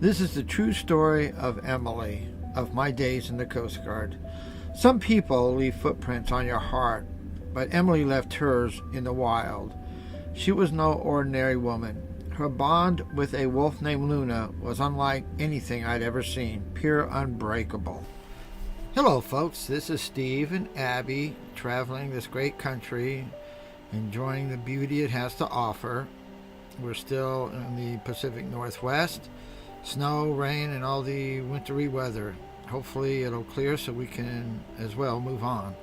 This is the true story of Emily, of my days in the Coast Guard. Some people leave footprints on your heart, but Emily left hers in the wild. She was no ordinary woman. Her bond with a wolf named Luna was unlike anything I'd ever seen, pure unbreakable. Hello folks, this is Steve and Abby traveling this great country, enjoying the beauty it has to offer. We're still in the Pacific Northwest. Snow, rain, and all the wintry weather. Hopefully it'll clear so we can as well move on.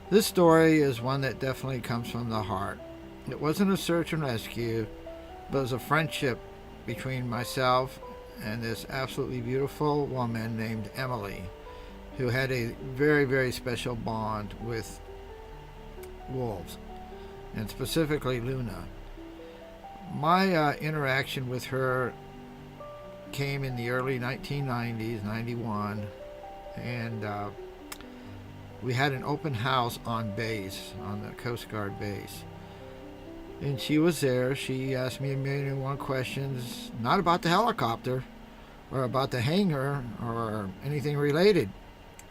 This story is one that definitely comes from the heart. It wasn't a search and rescue, but it was a friendship between myself and this absolutely beautiful woman named Emily, who had a very, very special bond with wolves, and specifically Luna. My interaction with her came in the early 1990s, 91, and we had an open house on base, on the Coast Guard base. And she was there. She asked me a million and one questions, not about the helicopter or about the hangar or anything related.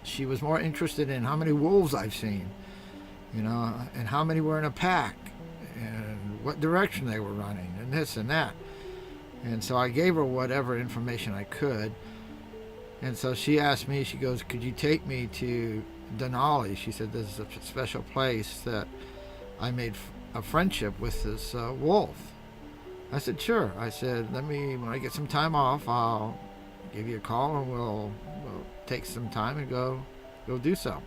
She was more interested in how many wolves I've seen, and how many were in a pack, and what direction they were running, and this and that. And so I gave her whatever information I could. And so she asked me, she goes, could you take me to Denali? She said, this is a special place that I made a friendship with this wolf. I said, sure. I said, when I get some time off, I'll give you a call and we'll take some time and go do so.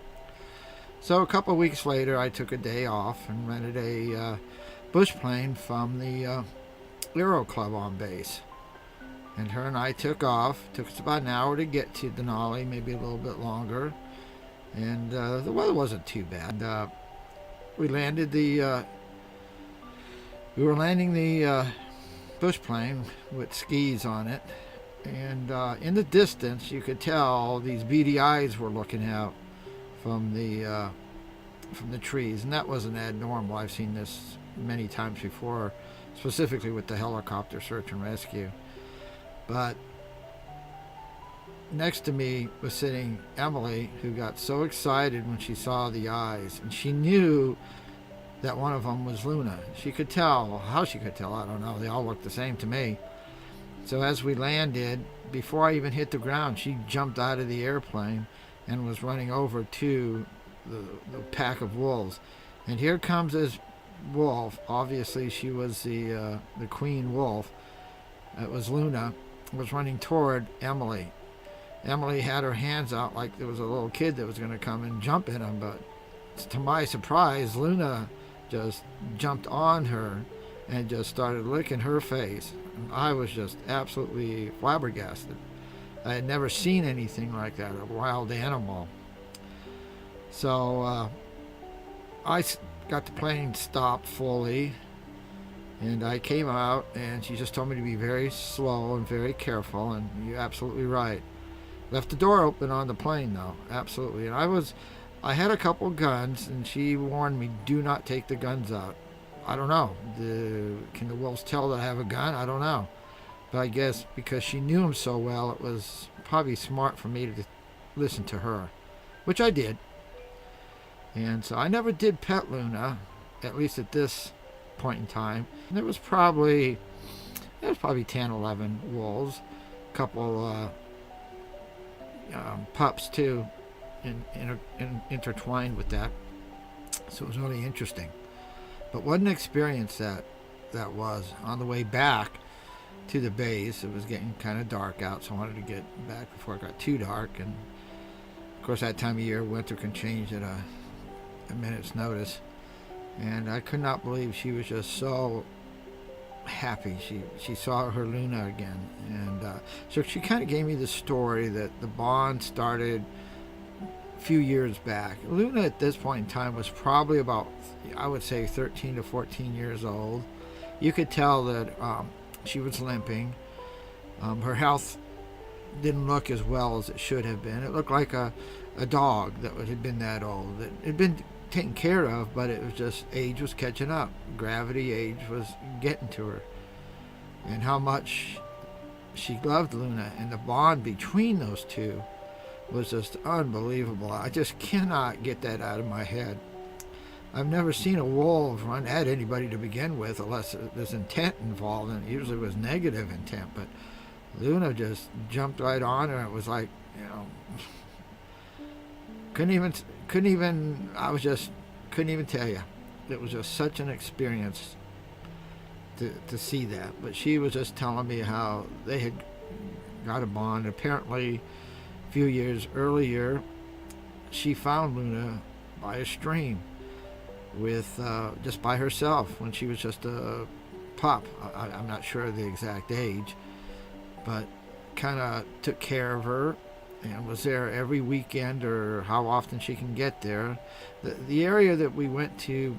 So a couple of weeks later, I took a day off and rented a bush plane from the Aero Club on base, and her and I took off. Took us about an hour to get to Denali, maybe a little bit longer, and the weather wasn't too bad. We were landing the bush plane with skis on it, and in the distance you could tell these beady eyes were looking out from the trees, and that wasn't abnormal. I've seen this many times before, specifically with the helicopter search and rescue. But next to me was sitting Emily, who got so excited when she saw the eyes, and she knew that one of them was Luna. She could tell. How she could tell, I don't know. They all looked the same to me. So as we landed, before I even hit the ground, she jumped out of the airplane and was running over to the pack of wolves. And here comes this wolf. Obviously she was the queen wolf. It was Luna, was running toward Emily. Emily had her hands out like there was a little kid that was going to come and jump in them, but to my surprise, Luna just jumped on her and just started licking her face. And I was just absolutely flabbergasted. I had never seen anything like that, a wild animal. So I got the plane stopped fully, and I came out, and she just told me to be very slow and very careful, and you're absolutely right. Left the door open on the plane though, absolutely. And I had a couple guns, and she warned me, do not take the guns out. I don't know, can the wolves tell that I have a gun? I don't know. But I guess because she knew him so well, it was probably smart for me to listen to her, which I did. And so I never did pet Luna, at least at this point in time. And there was probably 10, 11 wolves, a couple pups too, intertwined with that. So it was really interesting. But what an experience that was. On the way back to the base, it was getting kind of dark out, so I wanted to get back before it got too dark. And of course, that time of year, winter can change at a minute's notice. And I could not believe she was just so happy. She saw her Luna again. And so she kind of gave me the story that the bond started a few years back. Luna at this point in time was probably about, I would say, 13 to 14 years old. You could tell that she was limping. Her health didn't look as well as it should have been. It looked like a dog that had been that old. It had been taken care of, but it was just age was catching up. Age was getting to her. And how much she loved Luna, and the bond between those two was just unbelievable. I just cannot get that out of my head. I've never seen a wolf run at anybody to begin with unless there's intent involved, and it usually was negative intent, but Luna just jumped right on her. It was like, couldn't even tell you. It was just such an experience to see that. But she was just telling me how they had got a bond. Apparently, a few years earlier, she found Luna by a stream with just by herself when she was just a pup. I'm not sure of the exact age, but kind of took care of her and was there every weekend or how often she can get there. The area that we went to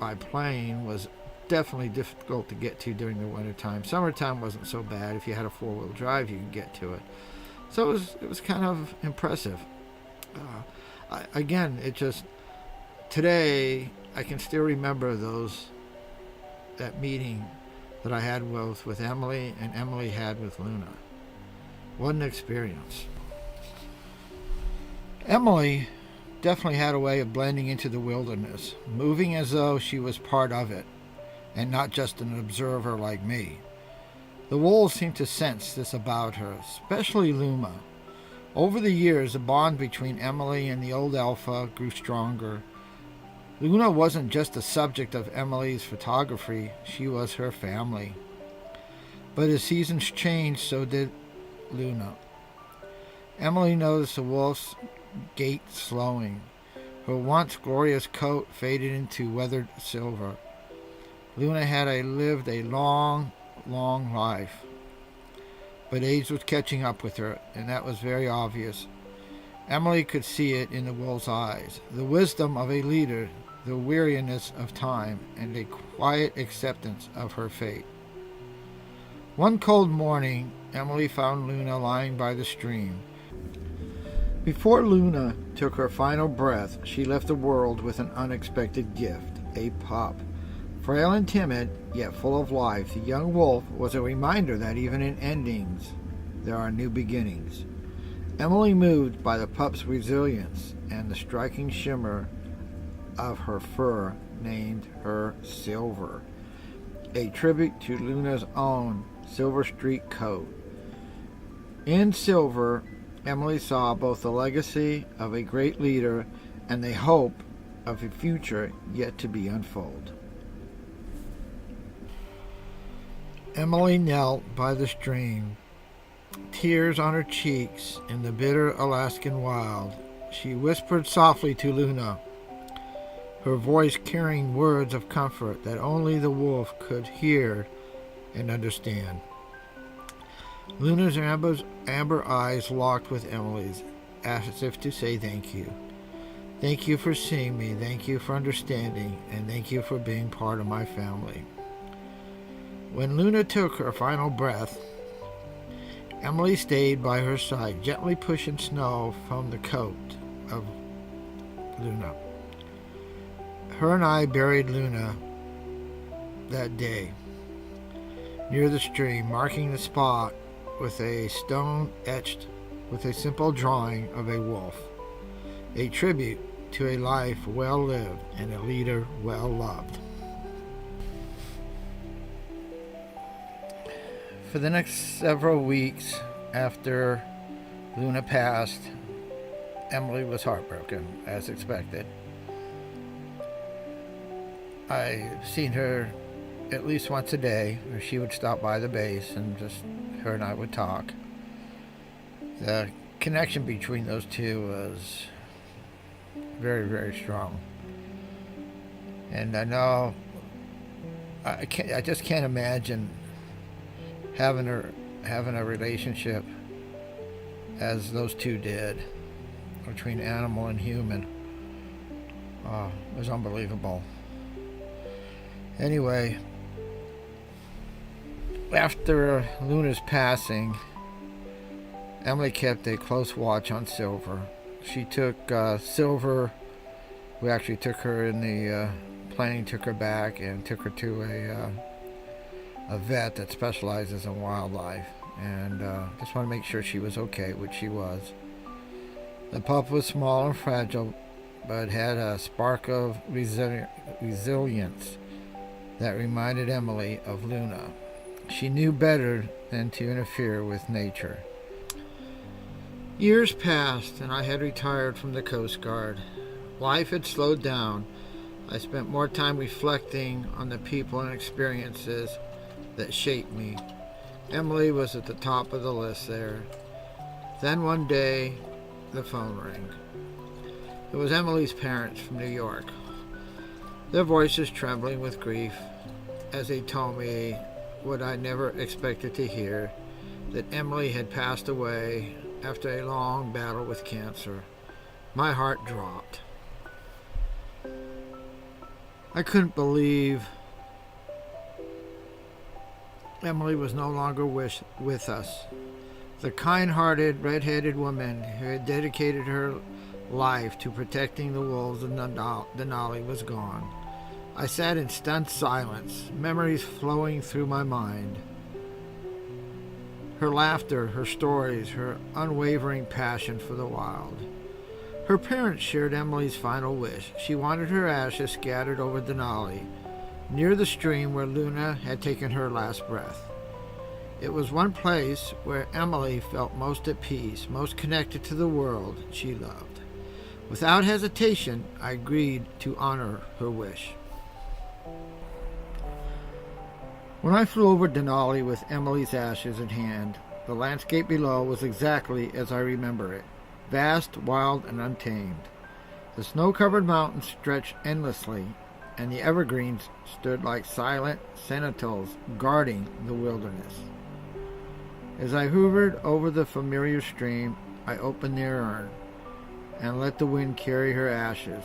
by plane was definitely difficult to get to during the wintertime. Summertime wasn't so bad. If you had a four-wheel drive, you could get to it. So it was kind of impressive. Today I can still remember that meeting that I had with Emily and Emily had with Luna. What an experience. Emily definitely had a way of blending into the wilderness, moving as though she was part of it and not just an observer like me. The wolves seemed to sense this about her, especially Luna. Over the years, the bond between Emily and the old alpha grew stronger. Luna wasn't just a subject of Emily's photography, she was her family. But as seasons changed, so did Luna. Emily noticed the wolf's gait slowing. Her once glorious coat faded into weathered silver. Luna had lived a long, long life. But age was catching up with her, and that was very obvious. Emily could see it in the wolf's eyes, the wisdom of a leader, the weariness of time, and a quiet acceptance of her fate. One cold morning, Emily found Luna lying by the stream. Before Luna took her final breath, she left the world with an unexpected gift, a pup. Frail and timid, yet full of life, the young wolf was a reminder that even in endings, there are new beginnings. Emily, moved by the pup's resilience and the striking shimmer of her fur, named her Silver, a tribute to Luna's own silver streaked coat. In Silver, Emily saw both the legacy of a great leader and the hope of a future yet to be unfolded. Emily knelt by the stream, tears on her cheeks in the bitter Alaskan wild. She whispered softly to Luna, her voice carrying words of comfort that only the wolf could hear and understand. Luna's amber eyes locked with Emily's, as if to say thank you. Thank you for seeing me, thank you for understanding, and thank you for being part of my family. When Luna took her final breath, Emily stayed by her side, gently pushing snow from the coat of Luna. Her and I buried Luna that day near the stream, marking the spot with a stone etched with a simple drawing of a wolf, a tribute to a life well lived and a leader well loved. For the next several weeks after Luna passed, Emily was heartbroken, as expected. I've seen her at least once a day, or she would stop by the base and just her and I would talk. The connection between those two was very, very strong. And I know I just can't imagine having a relationship as those two did between animal and human. It was unbelievable. Anyway, after Luna's passing, Emily kept a close watch on Silver. She took Silver, we actually took her in the plane, took her back and took her to a vet that specializes in wildlife. and just want to make sure she was okay, which she was. The pup was small and fragile, but had a spark of resilience that reminded Emily of Luna. She knew better than to interfere with nature. Years passed, and I had retired from the Coast Guard. Life had slowed down. I spent more time reflecting on the people and experiences that shaped me. Emily was at the top of the list there. Then one day, the phone rang. It was Emily's parents from New York, their voices trembling with grief as they told me what I never expected to hear, that Emily had passed away after a long battle with cancer. My heart dropped. I couldn't believe Emily was no longer with us. The kind-hearted, red-headed woman who had dedicated her life to protecting the wolves of Denali was gone. I sat in stunned silence, memories flowing through my mind. Her laughter, her stories, her unwavering passion for the wild. Her parents shared Emily's final wish. She wanted her ashes scattered over Denali, near the stream where Luna had taken her last breath. It was one place where Emily felt most at peace, most connected to the world she loved. Without hesitation, I agreed to honor her wish. When I flew over Denali with Emily's ashes in hand, the landscape below was exactly as I remember it. Vast, wild, and untamed. The snow-covered mountains stretched endlessly, and the evergreens stood like silent sentinels guarding the wilderness. As I hovered over the familiar stream, I opened the urn and let the wind carry her ashes.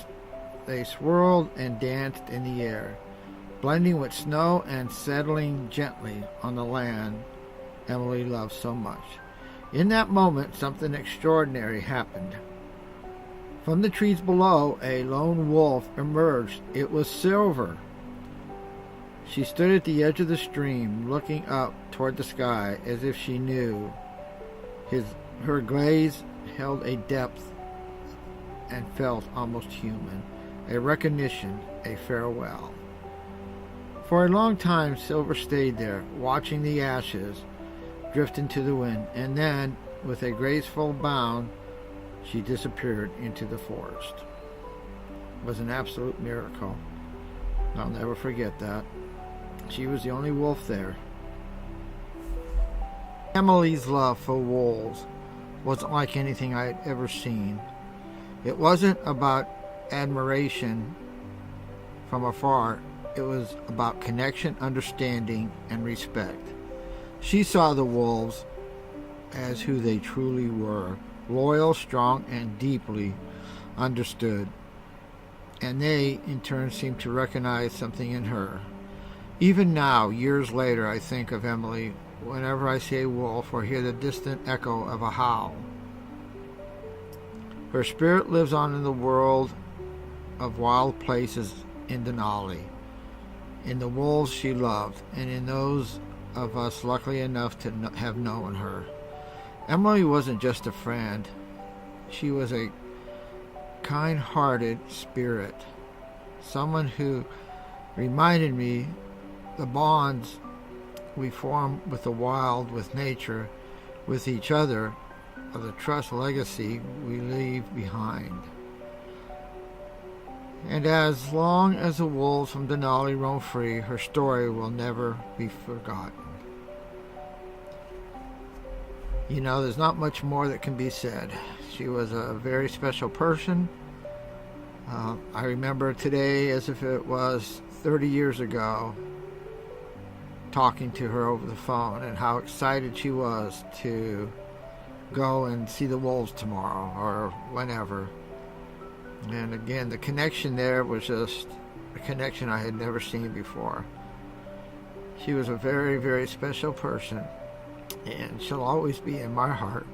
They swirled and danced in the air, blending with snow and settling gently on the land Emily loved so much. In that moment, something extraordinary happened. From the trees below, a lone wolf emerged. It was Silver. She stood at the edge of the stream, looking up toward the sky as if she knew. Her gaze held a depth and felt almost human, a recognition, a farewell. For a long time, Silver stayed there, watching the ashes drift into the wind, and then, with a graceful bound, she disappeared into the forest. It was an absolute miracle. I'll never forget that. She was the only wolf there. Emily's love for wolves wasn't like anything I had ever seen. It wasn't about admiration from afar. It was about connection, understanding, and respect. She saw the wolves as who they truly were, loyal, strong, and deeply understood. And they, in turn, seemed to recognize something in her. Even now, years later, I think of Emily whenever I see a wolf or hear the distant echo of a howl. Her spirit lives on in the world of wild places in Denali, in the wolves she loved, and in those of us lucky enough to have known her. Emily wasn't just a friend. She was a kind-hearted spirit, someone who reminded me the bonds we form with the wild, with nature, with each other, of the trust legacy we leave behind. And as long as the wolves from Denali roam free, her story will never be forgotten. You know, there's not much more that can be said. She was a very special person. I remember today as if it was 30 years ago, talking to her over the phone and how excited she was to go and see the wolves tomorrow or whenever. And again, the connection there was just a connection I had never seen before. She was a very, very special person, and she'll always be in my heart.